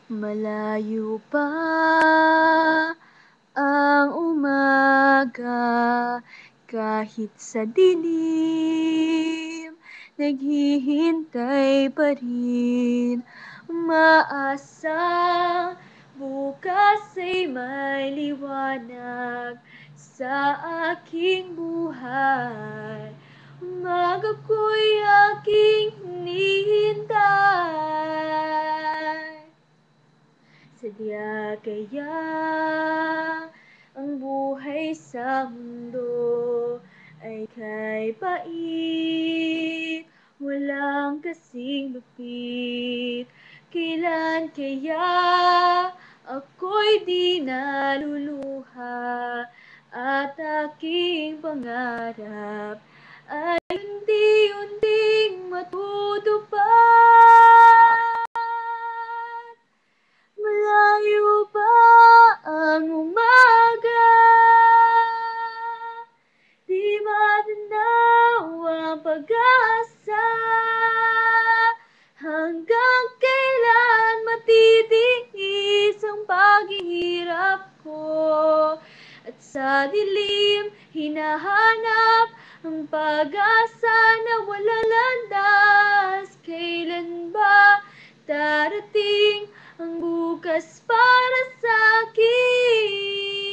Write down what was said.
Malayo pa ang umaga, kahit sa dilim, naghihintay pa rin. Umaasang bukas ay may liwanag sa aking buhay. Umaga ko'y aking hinihintay. Sadya kaya ang buhay sa mundo ay kay pait, walang kasing lupit. Kailan kaya ako'y di naluluha at aking pangarap ay unti-unting matutupad? Malayo pa ang umaga, di matanaw ang pag-asa. Hanggang kailan matitiis ang paghihirap ko? At sa dilim, hinahanap ang pag-asa na walang landas. Kailan ba darating ang bukas para sa'kin?